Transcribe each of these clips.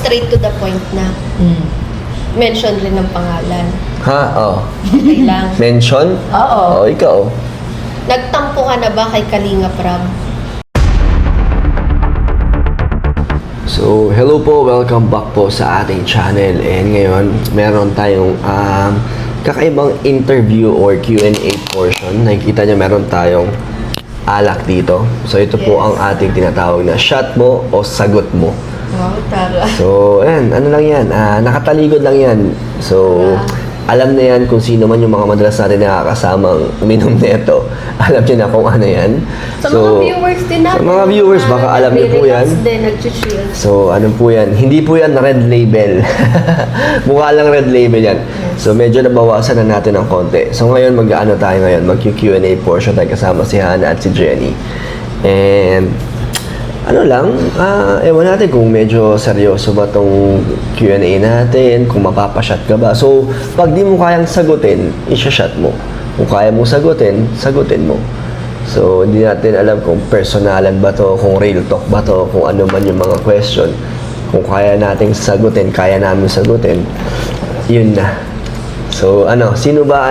straight to the point na. Mention rin ng pangalan. Ha? Oh. Okay lang. Mention? Oo. Oh, ikaw. Nagtampo ka na ba kay Kalinga Prab? So, hello po, welcome back po sa ating channel. And ngayon, meron tayong kakaibang interview or Q&A portion. Nakikita niyo meron tayong alak dito. So, ito po ang ating tinatawag na shot mo o sagot mo. Wow, tara. So, ayan, ano lang yan, nakataligod lang yan. So, alam na yan kung sino man yung mga madalas natin nakakasamang uminom nito. Alam niyo na kung ano yan. Sa mga viewers din natin. Sa mga viewers, baka alam niyo po yan. Din, nag-chill. So, ano po yan? Hindi po yan red label. Mukha lang red label yan. So, medyo nabawasan na natin ng konti. So, ngayon, mag-ano tayo ngayon? Mag-Q&A portion tayo kasama si Hannah at si Jenny. And, ano lang, ewan natin kung medyo seryoso ba tong Q&A natin, kung mapapashot ka ba. So, pag di mo kayang sagutin, isa-shot mo. Kung kaya mo sagutin, sagutin mo. So, hindi natin alam kung personalan ba to, kung real talk ba to, kung ano man yung mga question. Kung kaya nating sagutin, kaya namin sagutin, yun na. So, sino ba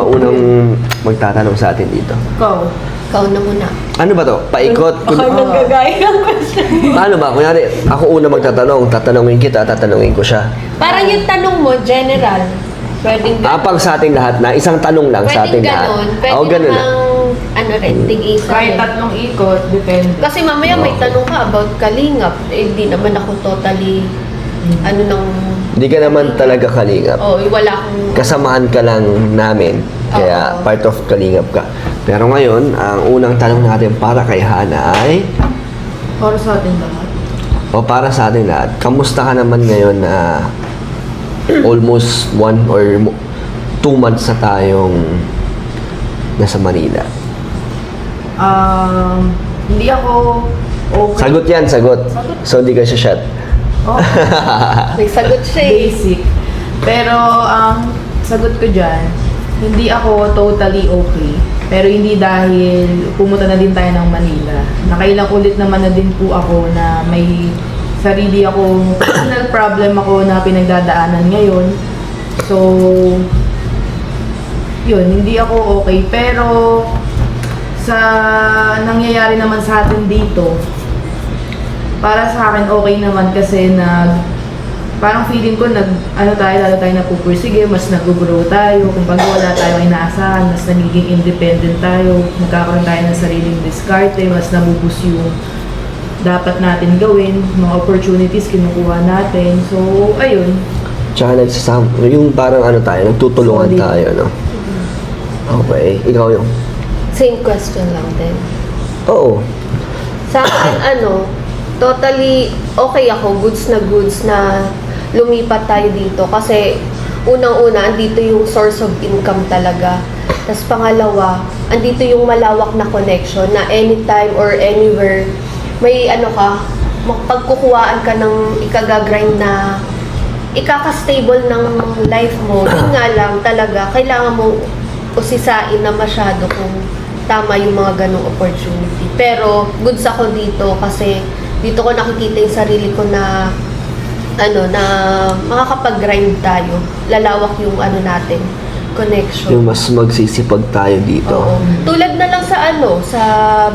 unang magtatanong sa atin dito? Go. Ikaw na muna. Ano ba to? Paikot? Baka nanggagaya ng question. Paano ba? Kunyari, ako una magtatanong, tatanungin kita, tatanungin ko siya. Parang yung tanong mo, general. Pwedeng ganun. Pang sa ating lahat na, isang tanong lang sa ating Pwedeng lahat. ganun. Pwede Oo, ganun na. namang, rin, tig-isa Kahit rin. tatlong ikot, depende. Kasi mamaya may tanong ka about Kalingap. Eh, di naman ako totally, Hindi ka naman talaga kalingap. wala akong, Kasamahan ka lang namin. Kaya Oo. part of kalingap ka. Pero ngayon, ang unang tanong natin para kay Hannah ay, Para sa atin lahat. o para sa atin lahat, kamusta ka naman ngayon na almost 1 or 2 months na tayong nasa Manila? Hindi ako okay. Sagot yan, sagot. Sagot. So, hindi ka siya shot. Oh, may sagot siya eh. basic. Pero ang sagot ko dyan, hindi ako totally okay. Pero hindi dahil pumunta na din tayo ng Manila. Nakailang ulit naman na din po ako na may sarili akong personal problem ako na pinagdadaanan ngayon. So, yun, hindi ako okay. Pero sa nangyayari naman sa atin dito, para sa akin okay naman kasi parang feeling ko lalo tayo napupursige, mas nag-grow tayo. Kung pag wala tayong inaasahan, mas nagiging independent tayo, magkakaroon tayo ng sariling diskarte, mas nabubus yung dapat natin gawin, mga opportunities kinukuha natin. So, ayun. Tsaka yung parang nagtutulungan Solid. tayo, no? Okay, ikaw yung... Same question lang din. Oo. Sa akin, totally okay ako, goods na lumipat tayo dito. Kasi, unang-una, andito yung source of income talaga. Tapos pangalawa, andito yung malawak na connection na anytime or anywhere, may pagkukuhaan ka ng ikagagrind na ikaka-stable ng life mo. Yun nga lang talaga, kailangan mong usisain na masyado kung tama yung mga ganong opportunity. Pero, goods ako dito kasi dito ko nakikita yung sarili ko na na makakapag-grind tayo. Lalawak yung natin, connection. Yung mas magsisipag tayo dito. Oo. Tulad na lang sa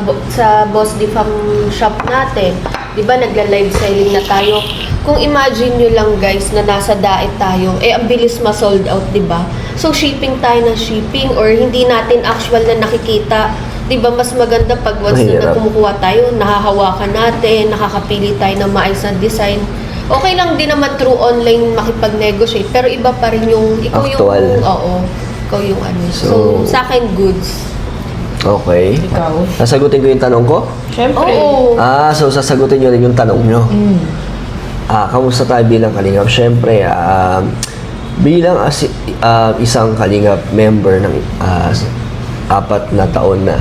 Boss Difam shop natin. 'Di ba nagla-live selling na tayo? Kung imagine nyo lang guys na nasa daet tayo, ang bilis ma-sold out, 'di ba? So shipping tayo ng shipping or hindi natin actual na nakikita. 'Di ba mas maganda pag once na kumukuha tayo, nahahawakan natin, nakakapili tayo ng maayos na design. Okay lang din naman through online makipag-negotiate, pero iba pa rin yung ikaw Actual. ikaw yung So, sa akin goods. Okay. Ikaw. Sasagutin ko yung tanong ko? Siyempre. Oo. So sasagutin nyo rin yung tanong nyo. Kamusta tayo bilang Kalingap? Siyempre, bilang isang Kalingap member ng 4 na taon na.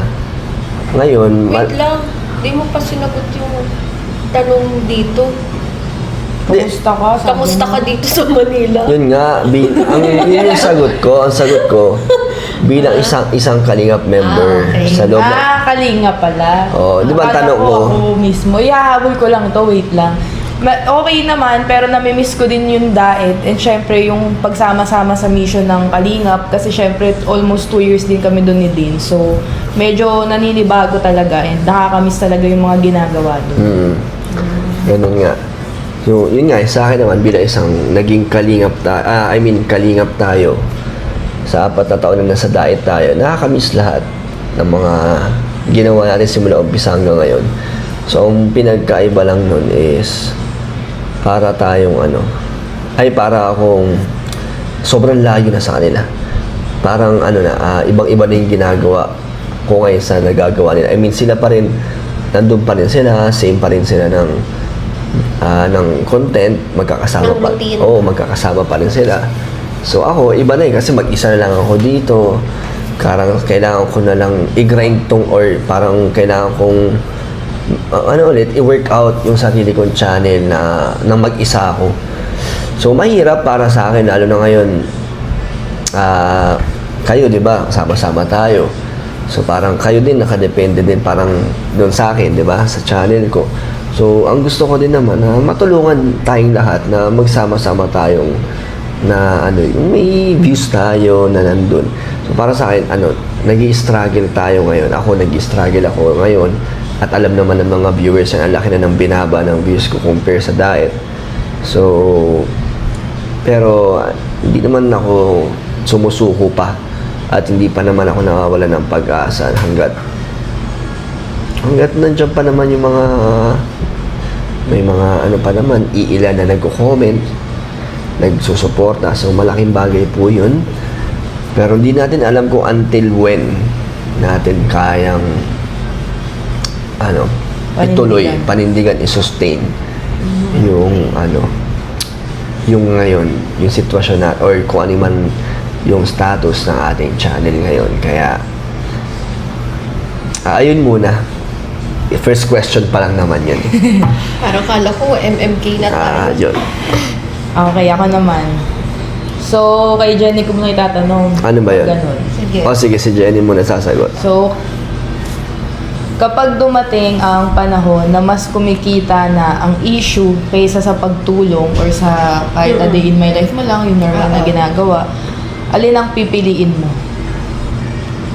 Ngayon, Wait lang, di mo pa sinagot yung tanong dito. Kamusta ka? Sabi Kamusta mo. ka dito sa Manila? yun nga, yun yung sagot ko. Ang sagot ko, bilang isang Kalingap member okay. sa loob ng... Kalinga pala. Oh, di ba Akala tanong mo? Ako mismo. Ihahabol ko lang to, wait lang. Okay naman, pero namimiss ko din yung diet. And syempre, yung pagsama-sama sa mission ng Kalingap. Kasi syempre, almost 2 years din kami doon ni Dean. So, medyo naninibago talaga. And nakakamiss talaga yung mga ginagawa doon. Ganun nga. So, yun nga, sa akin naman, bilang isang naging kalingap kalingap tayo, sa 4 na taon na nasa diet tayo, nakakamiss lahat ng mga ginawa natin simula umpisa hanggang ngayon. So, ang pinagkaiba lang nun is, para tayong para akong sobrang layo na sa kanila. Parang ibang-iba na yung ginagawa ko ngayon sa nagagawa nila. I mean, sila pa rin, nandun pa rin sila, same pa rin sila ng content, magkakasama Ng pa. routine. Oo, magkakasama pa rin sila. So ako, iba na kasi mag-isa na lang ako dito. Parang kailangan ko na lang i-grind tong or parang kailangan kong i-work out yung sarili kong channel na mag-isa ako. So mahirap para sa akin, lalo na ngayon, kayo, di ba? Sama-sama tayo. So parang kayo din, nakadepende din parang doon sa akin, di ba? Sa channel ko. So ang gusto ko din naman na matulungan tayong lahat na magsama-sama tayong yung may views tayo na nandun. So para sa akin, nag-i-struggle tayo ngayon. Ako, nag-i-struggle ako ngayon. At alam naman ng mga viewers na ang laki na ng binaba ng views ko compare sa diet. So, pero hindi naman ako sumusuko pa. At hindi pa naman ako nawawala ng pag-asa hanggat nandiyan pa naman yung mga may mga pa naman, iilan na nagko-comment, nagsusuporta. So, malaking bagay po yun. Pero hindi natin alam kung until when natin kayang ituloy, panindigan, i-sustain yung yung ngayon, yung sitwasyon na or kung ano man yung status ng ating channel ngayon. Kaya ayun muna. First question pa lang naman yan. Parang kala ko, MMK na tayo. Yun. Okay, ako naman. So, kay Jenny ko muna itatanong. Ano ba yun? Ganun. Sige. Sige, si Jenny muna sasagot. So, kapag dumating ang panahon na mas kumikita na ang issue kaysa sa pagtulong or sa kahit a day in my life mo lang, yung normal na ginagawa, alin ang pipiliin mo?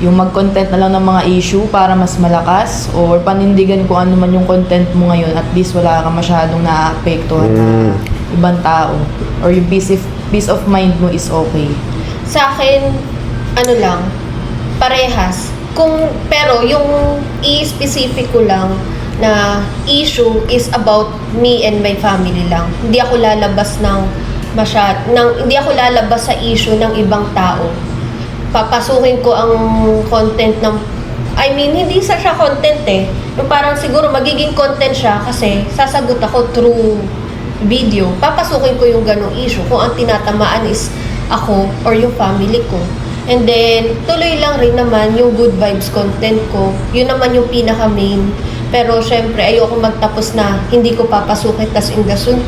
Yung mag-content na lang ng mga issue para mas malakas or panindigan kung ano man yung content mo ngayon, at least wala ka masyadong naaapektuhan na ibang tao or yung peace of mind mo is okay? Sa akin, parehas. Pero yung i-specific ko lang na issue is about me and my family lang. Hindi ako lalabas hindi ako lalabas sa issue ng ibang tao. Papasukin ko ang content hindi siya content Yung parang siguro magiging content siya kasi sasagot ako through video. Papasukin ko yung ganong issue kung ang tinatamaan is ako or yung family ko. And then, tuloy lang rin naman yung good vibes content ko. Yun naman yung pinaka-main. Pero, syempre, ayoko magtapos na hindi ko papasukin, tas ingasun,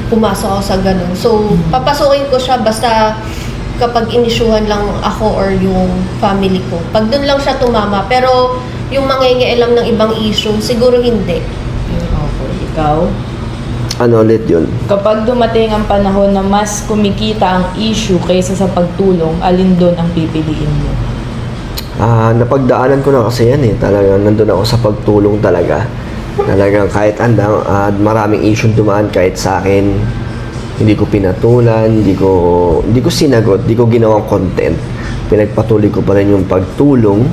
pumasok ako sa ganun. So, papasukin ko siya basta kapag inisyuhan lang ako or yung family ko. Pag dun lang siya tumama. Pero, yung mangingialam ng ibang issue, siguro hindi. Okay, ikaw? Ano ulit yun? Kapag dumating ang panahon na mas kumikita ang issue kaysa sa pagtulong, alin doon ang pipiliin mo? Napagdaanan ko na kasi yan Talagang nandun ako sa pagtulong talaga. Talagang kahit maraming issue dumaan kahit sa akin, hindi ko pinatulan, hindi ko sinagot, hindi ko ginawang content. Pinagpatuloy ko pa rin yung pagtulong.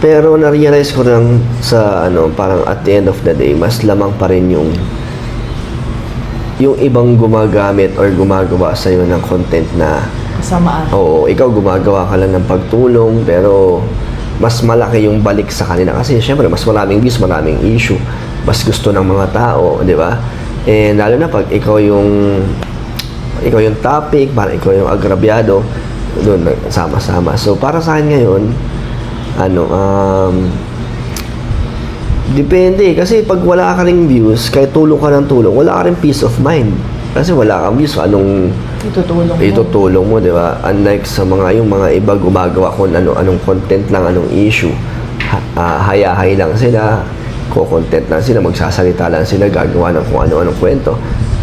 Pero na-realize ko lang sa parang at the end of the day, mas lamang pa rin yung ibang gumagamit or gumagawa sa iyo ng content na Kasamaan. oo, ikaw gumagawa ka lang ng pagtulong pero mas malaki yung balik sa kanila kasi syempre mas maraming views, maraming issue, mas gusto ng mga tao, di ba? And lalo na pag ikaw yung topic, parang ikaw yung agrabyado, doon sama-sama. So para sa akin ngayon, depende kasi pag wala ka ring views, kahit tulong ka ng tulong, wala ka ring peace of mind. Kasi wala kang views, anong itutulong mo, di ba? Unlike sa yung mga iba gumagawa kung anong content lang, anong issue. Hayahay lang sila, ko-content lang sila, magsasalita lang sila, gagawa ng kung ano-anong kwento.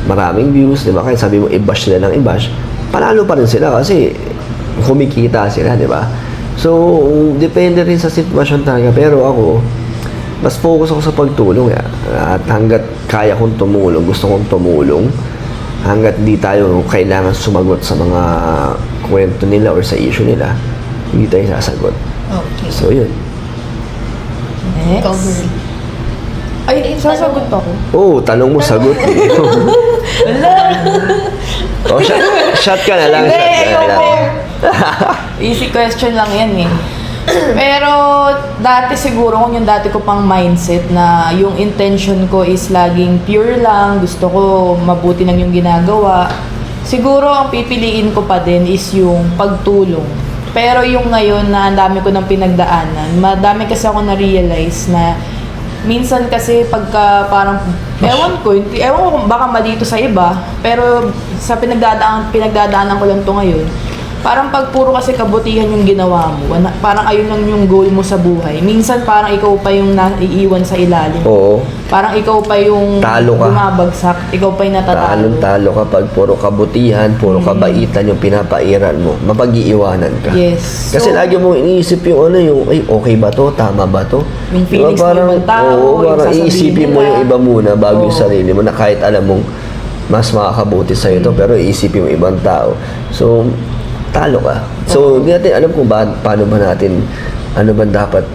maraming views, di ba? Kaya sabi mo, i-bash sila ng i-bash, panalo pa rin sila kasi kumikita sila, di ba? So, depende rin sa sitwasyon talaga. Pero ako, mas focus ako sa pagtulong. At hanggat kaya kong tumulong, gusto kong tumulong, hanggat di tayo kailangan sumagot sa mga kwento nila or sa issue nila, hindi tayo sasagot. Okay. So, yun. Next. Ikaw, Marie. Ay, sasagot ako. Oo, tanong mo, sagot. Wala. Shot ka na lang. Hindi, Shot ka na lang. Easy question lang yan eh. Pero dati siguro, kung yung dati ko pang mindset na yung intention ko is laging pure lang, gusto ko mabuti lang yung ginagawa, siguro ang pipiliin ko pa din is yung pagtulong. Pero yung ngayon na ang dami ko ng pinagdaanan, madami kasi ako na-realize na minsan kasi pagka parang, ewan ko kung baka malito sa iba, pero sa pinagdadaanan ko lang to ngayon, parang pag puro kasi kabutihan yung ginawa mo, parang ayun lang yung goal mo sa buhay. Minsan parang ikaw pa yung naiiwan sa ilalim. Oo. Parang ikaw pa yung Talo ka. bumabagsak, ikaw pa yung natatalo. Talong-talo kapag puro kabutihan, puro kabaitan yung pinapairan mo, mapag-iiwanan ka. Yes. Kasi lagi mo iniisip yung ay, okay ba to? Tama ba to? Yung feelings ng ibang tao, oo, yung parang sasabihin iisipin mo nila. yung iba muna bago yung Oo. sarili mo na kahit alam mong mas makakabuti sa'yo to, pero iisipin mo ibang tao. So, talo ka. So, hindi natin alam kung paano ba natin, ano ba dapat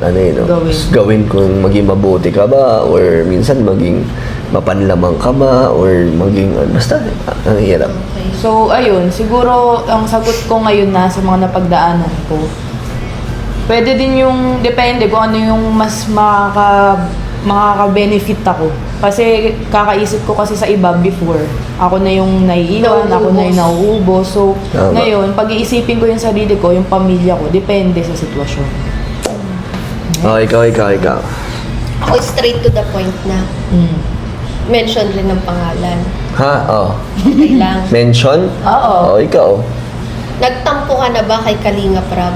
gawin kung maging mabuti ka ba, or minsan maging mapanlamang ka ba, or maging, basta, ang hirap. Okay. So, ayun, siguro ang sagot ko ngayon na sa mga napagdaanan ko, pwede din yung, depende kung ano yung mas makaka-benefit ako. Kasi kakaisip ko kasi sa iba before, ako na yung naiiwan, ako na yung nauubos. So, Tama. ngayon, pag-iisipin ko yung sarili ko, yung pamilya ko, depende sa sitwasyon. Oh, ikaw. Ako straight to the point na. Mm. Mention rin ng pangalan. Ha? Oh. Okay lang. Mention? Oo. Oh, ikaw. Nagtampo ka na ba kay Kalinga Prab?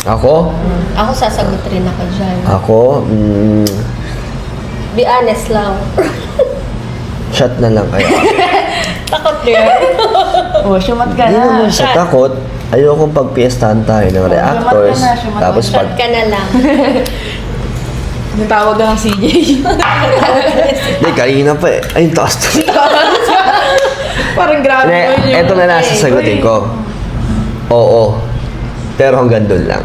Ako? Ako sasagot rin ako dyan. Ako? Be honest lang. Shot na lang kaya. Takot rin. Oh, syumat ka Hindi naman na. sa takot. Ayokong pagpiestahan tayo ng reactors. syumat ka na. Tapos Shot pag... ka na lang. Natawag ka ng CJ. Hindi, kanina pa eh. Ay, yung taas to. Parang grabe Hindi, mo yun. eto na lang sasagutin ko. Oo. Pero hanggang doon lang.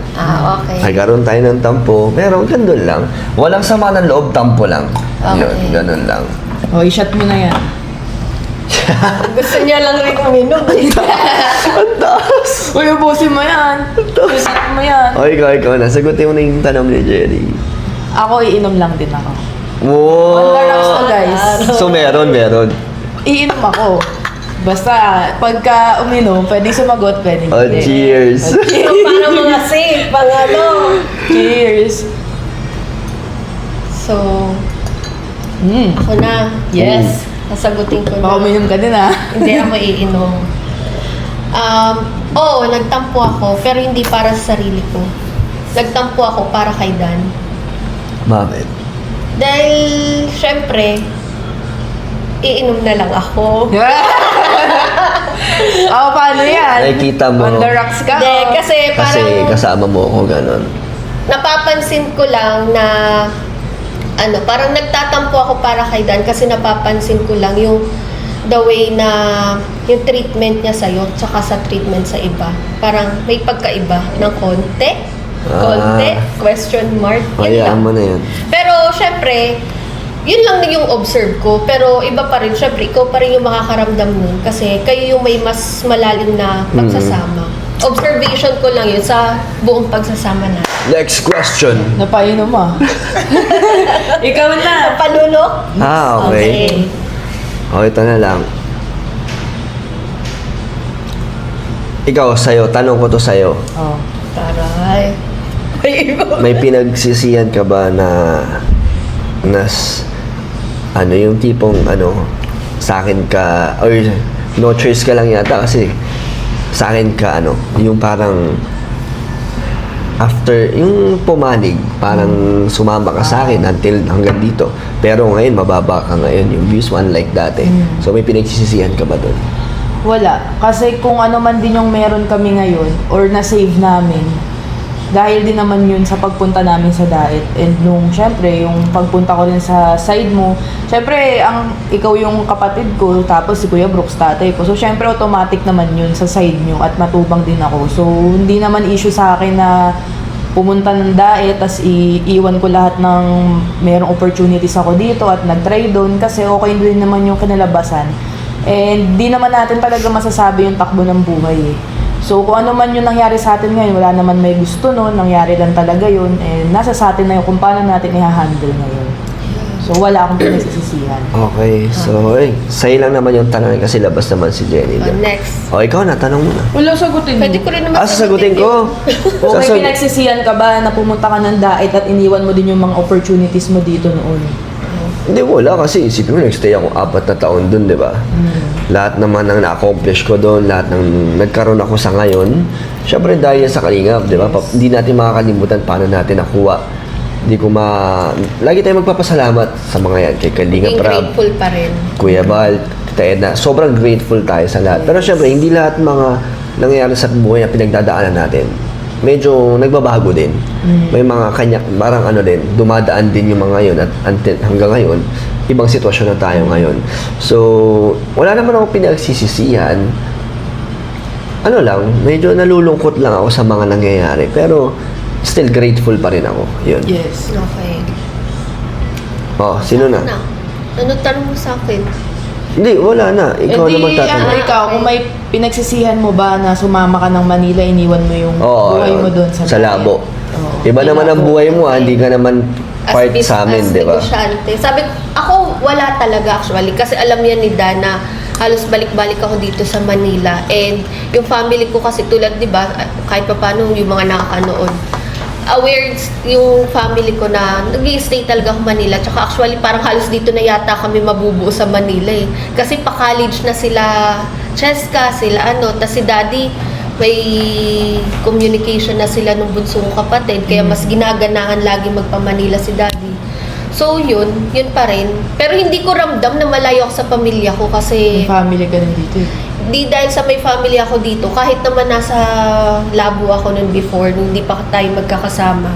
Okay. Nagkaroon tayo ng tampo, pero hanggang doon lang. Walang sama ng loob, tampo lang. Okay. Yun, ganun lang. Oh, i-shot mo na yan. Gusto niya lang rin uminom. Ang taas! Uy, ubusin mo yan. I-shot mo yan. O, ikaw na. Sagutin mo na yung tanong ni Jerry. Ako, iinom lang din ako. Wow! On the rocks to, guys. So, meron. Iinom ako. Basta, pagka uminom, pwedeng sumagot, pwedeng Oh, hindi. cheers! So, parang mga safe, mga ano. Cheers! So, Mm. ako na. Yes. Sasagutin ko Baka na. uminom ka din ah. Hindi ako iinom. Oo, nagtampo ako, pero hindi para sa sarili ko. Nagtampo ako para kay Dan. Bakit? Dahil, syempre, iinom na lang ako. Oh, paano yan? Nakikita mo. On the rocks ka? Hindi, oh. kasi Kasi parang kasama mo ako, ganun. napapansin ko lang na parang nagtatampo ako para kay Dan kasi napapansin ko lang yung the way na yung treatment niya sa'yo tsaka sa treatment sa iba. Parang may pagkaiba ng konti. Konti. Question mark. Yun lang. Hayaan mo na yan. Pero, syempre, yun lang yung observe ko. Pero, iba pa rin. Syempre, ikaw pa rin yung makakaramdam nun. Kasi, kayo yung may mas malalim na pagsasama. Observation ko lang yun sa buong pagsasama natin. Next question. Napainom ah. Ikaw na. Panunok? Ah, okay. O, ito na lang. Ikaw, sa'yo. Tanong ko to sa'yo. Oh. Taray. May iba. May pinagsisiyan ka ba na yung tipong sa akin ka, or no choice ka lang yata kasi sa akin ka yung parang after yung pumanig, parang sumama ka sa akin until hanggang dito. Pero ngayon, mababa ka ngayon. Yung views mo unlike dati. So, may pinagsisisihan ka ba doon? Wala. Kasi kung ano man din yung meron kami ngayon or na-save namin, dahil din naman yun sa pagpunta namin sa diet. And nung, syempre, yung pagpunta ko rin sa side mo, syempre, ikaw yung kapatid ko, tapos si Kuya Brooks, tatay ko. So, syempre, automatic naman yun sa side nyo at matubang din ako. So, hindi naman issue sa akin na pumunta ng diet, tas iiwan ko lahat ng merong opportunities ako dito at nag-try doon kasi okay din naman yung kinalabasan. And di naman natin talaga masasabi yung takbo ng buhay eh. So kung ano man yung nangyari sa atin ngayon, wala naman may gusto nun, nangyari lang talaga yun, and nasa sa atin na yung kung paano natin i-handle ngayon. So wala akong pinagsisisihan. Okay. So, sa'yo lang naman yung tanong kasi labas naman si Jenny. Next. O, ikaw na, tanong mo na. Wala, sagutin mo. Pwede ko rin naman Sasagutin ko. O may Sasag- pinagsisihan ka ba na pumunta ka ng diet at iniwan mo din yung mga opportunities mo dito noon? Hindi, wala kasi isipin mo, nagstay ako 4 na taon dun, di ba? Lahat naman ng na-accomplish ko doon, lahat ng nagkaroon ako sa ngayon, syempre dahil yan sa Kalingap, di ba? Hindi natin makakalimutan paano natin nakuha. Lagi tayong magpapasalamat sa mga yan, kay Kalingap Being Rab, grateful pa rin. Kuya Bal, Tita Edna. Sobrang grateful tayo sa lahat. Pero syempre, hindi lahat mga nangyayari sa buhay na pinagdadaanan natin. Medyo nagbabago din. May mga parang din, dumadaan din yung mga yun at hanggang ngayon, ibang sitwasyon na tayo ngayon. So, wala naman ako pinagsisisihan. Medyo nalulungkot lang ako sa mga nangyayari. Pero, still grateful pa rin ako. Yun. Yes. Okay. Oh, sino na? Ano tanong mo sa akin? Hindi, wala na. Ikaw naman tatanong. Ikaw, kung may pinagsisihan mo ba na sumama ka ng Manila, iniwan mo yung buhay mo doon sa diet? Labo. Oo. Iba naman ang buhay mo, hindi ka naman part sa amin, di ba? Negosyante. Sabi, ako wala talaga actually. Kasi alam yan ni Dana, halos balik-balik ako dito sa Manila. And yung family ko kasi tulad, di ba, kahit pa paano yung mga nakakanood, aware yung family ko na nag-i-stay talaga ako Manila. Tsaka actually parang halos dito na yata kami mabubuo sa Manila eh. Kasi pa-college na sila Cheska, sila tas si Daddy may communication na sila nung bunsong kapatid. Kaya mas ginaganahan lagi magpa-Manila si Daddy. So yun pa rin. Pero hindi ko ramdam na malayo ako sa pamilya ko kasi May family ka rin dito eh. di dahil sa may family ako dito, kahit naman nasa labo ako nun before, nung hindi pa tayo magkakasama,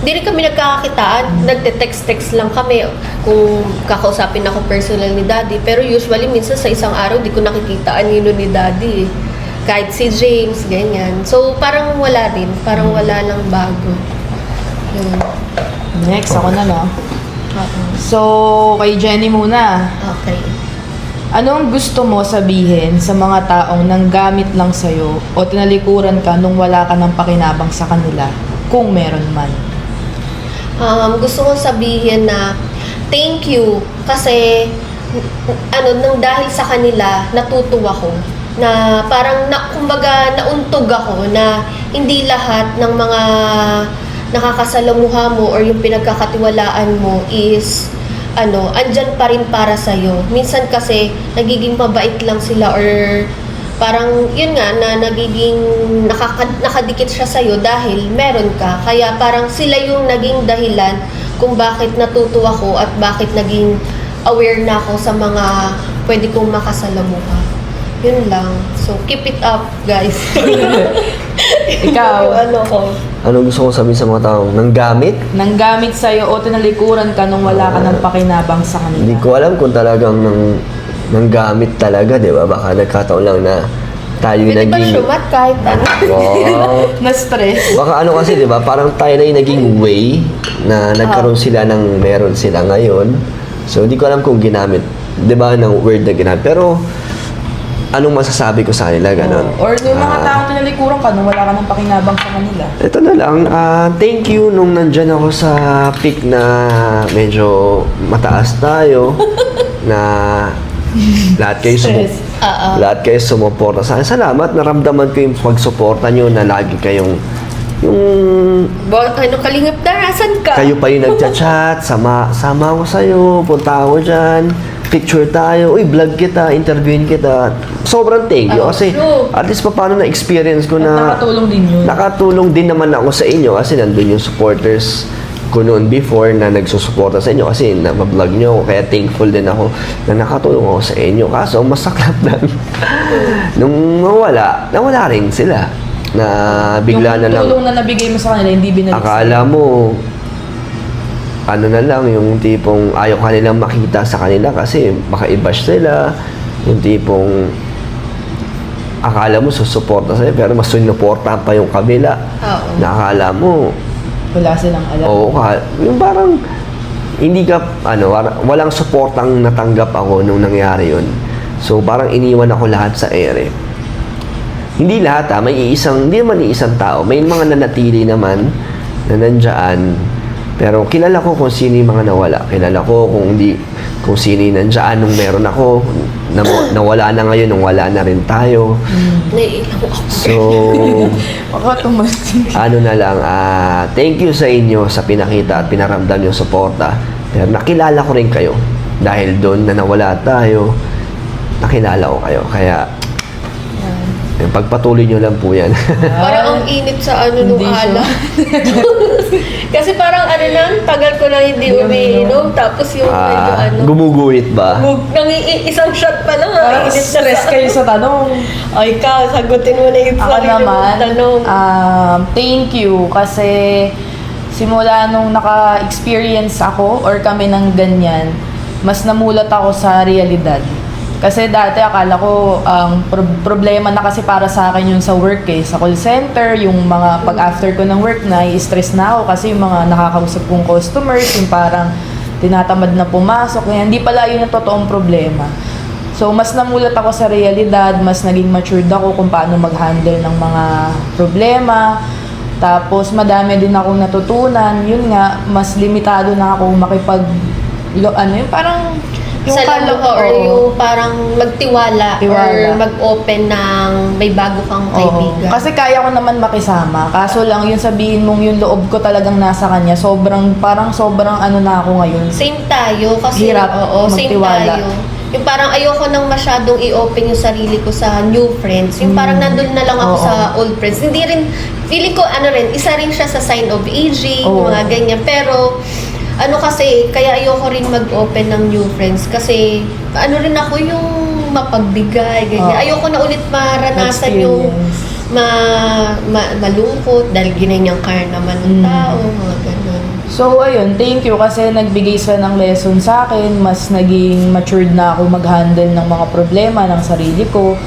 hindi rin kami nagkakakitaan. Nagte-text-text lang kami kung kakausapin ako personal ni Daddy. Pero usually, minsan sa isang araw, di ko nakikitaan yun ni Daddy. Kahit si James, ganyan. So, parang wala rin. Parang wala lang bago. Yun. Next, ako na no. So, kay Jenny muna. Okay. Anong gusto mo sabihin sa mga taong nanggamit lang sa'yo o tinalikuran ka nung wala ka ng pakinabang sa kanila, kung meron man? Gusto kong sabihin na thank you kasi nang dahil sa kanila natutuwa ko na parang kumbaga nauntog ako na hindi lahat ng mga nakakasalamuha mo or yung pinagkakatiwalaan mo is andyan pa rin para sa'yo. Minsan kasi, nagiging mabait lang sila or parang, yun nga, na nagiging nakadikit siya sa'yo dahil meron ka. Kaya parang sila yung naging dahilan kung bakit natutuwa ko at bakit naging aware na ako sa mga pwede kong makasalamuha. Yun lang. So, keep it up, guys. Ikaw? Ano gusto kong sabihin sa mga taong nanggamit? Nanggamit sa'yo o tinalikuran ka nung wala ka ng pakinabang sa kanila? Hindi ko alam kung talagang nanggamit talaga, di ba? Baka nagkataon lang na tayo Pwede ba naging... syumat kahit ano? Wow. Na-stress? Baka kasi, di ba? Parang tayo na yung naging way na nagkaroon sila ng meron sila ngayon. So, hindi ko alam kung ginamit, di ba, ng word na ginamit. Pero, anong masasabi ko sa kanila, ganon. Or yung mga taong tinalikuran ka nung wala ka ng pakinabang sa kanila? Ito na lang, thank you nung nandyan ako sa peak na medyo mataas tayo na lahat kayo lahat kayo sumuporta sa akin. Salamat, naramdaman ko yung pagsuporta nyo na lagi kayong Kalingap na, asan ka? kayo pa yung nagchat-chat, sama ko sa'yo, punta ako dyan. picture tayo, uy, vlog kita, interviewin kita. Sobrang thank you kasi true. at least paano na-experience ko na Nakatulong din yun. nakatulong din naman ako sa inyo kasi nandun yung supporters ko noon before na nagsusuporta sa inyo kasi na-vlog nyo ako. Kaya thankful din ako na nakatulong ako sa inyo. Kaso, ang masaklap lang. Nung nawala rin sila. Na bigla na lang. Yung tulong na nabigay mo sa kanila, hindi binalik Akala mo, ano na lang, yung tipong ayaw ka nilang makita sa kanila kasi baka i-bash sila. Yung tipong akala mo susuporta sa'yo pero mas sinuportahan pa yung kabila. Oo. Na akala mo, Wala silang alam. oo, yung parang hindi ka, walang suportang natanggap ako nung nangyari yun. So, parang iniwan ako lahat sa ere. Hindi lahat hindi naman iisang tao. May mga nanatili naman na nandyan. Pero kilala ko kung sino yung mga nawala. Kilala ko kung sino yung nandyan nung meron ako. Nawala na ngayon nung wala na rin tayo. Naiilang ako. So, Baka tumasig. ano na lang, thank you sa inyo sa pinakita at pinaramdam yung suporta. Pero nakilala ko rin kayo. Dahil doon na nawala tayo, nakilala ko kayo. Kaya, pagpatuloy nyo lang po yan. Parang ang init sa nung Hindi siya. alak. Kasi parang tagal ko na hindi umiinom. Tapos yung medyo Gumuguhit ba? isang shot pa lang. Parang Init na stress sa- kayo sa tanong. Ay ka, sagutin mo na yung Ako sarili mong naman, tanong. thank you kasi simula nung naka-experience ako or kami ng ganyan, mas namulat ako sa realidad. Kasi dati akala ko ang problema na kasi para sa akin yung sa work sa call center, yung mga pag-after ko ng work na i-stress na ako kasi yung mga nakakausap kong customers, yung parang tinatamad na pumasok, kaya hindi pala yun ang totoong problema. So, mas namulat ako sa realidad, mas naging matured ako kung paano mag-handle ng mga problema. Tapos, madami din akong natutunan. Yun nga, mas limitado na ako yung parang sa kala labo or oo. yung parang magtiwala or Tiwala. mag-open ng may bago kang Oo. kaibigan. Kasi kaya ko naman makisama. Kaso lang yung sabihin mong yung loob ko talagang nasa kanya, sobrang ano na ako ngayon. Same tayo kasi Hirap same magtiwala. tayo. Yung parang ayoko nang masyadong i-open yung sarili ko sa new friends. Yung parang nandun na lang ako Oo. sa old friends. Hindi rin, feeling ko isa rin siya sa sign of aging, Oo. mga ganyan. Pero, kasi, kaya ayoko rin mag-open ng new friends kasi rin ako yung mapagbigay, ganyan. Oo. Ayoko na ulit maranasan yung malungkot dahil ginanyang kaya naman ng tao, mga ganun. So, ayun, thank you kasi nagbigay sila ng lesson sa akin. Mas naging matured na ako mag-handle ng mga problema ng sarili ko.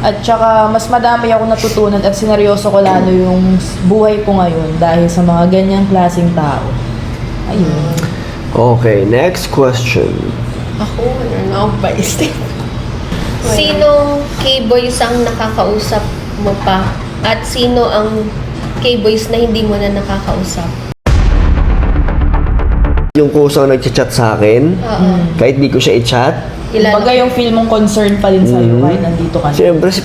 At saka, mas madami ako natutunan at sineryoso ko lalo yung buhay ko ngayon dahil sa mga ganyang klaseng tao. Ayun. Okay, next question. Ako, na ako ba? Sinong K-boys ang nakakausap mo pa? At sino ang K-boys na hindi mo na nakakausap? Yung kusang nag-chat sa akin, Oo. kahit di ko siya i-chat, Kilala Kumbaga yung feel mong concern pa rin sa'yo kahit nandito ka na. siyempre si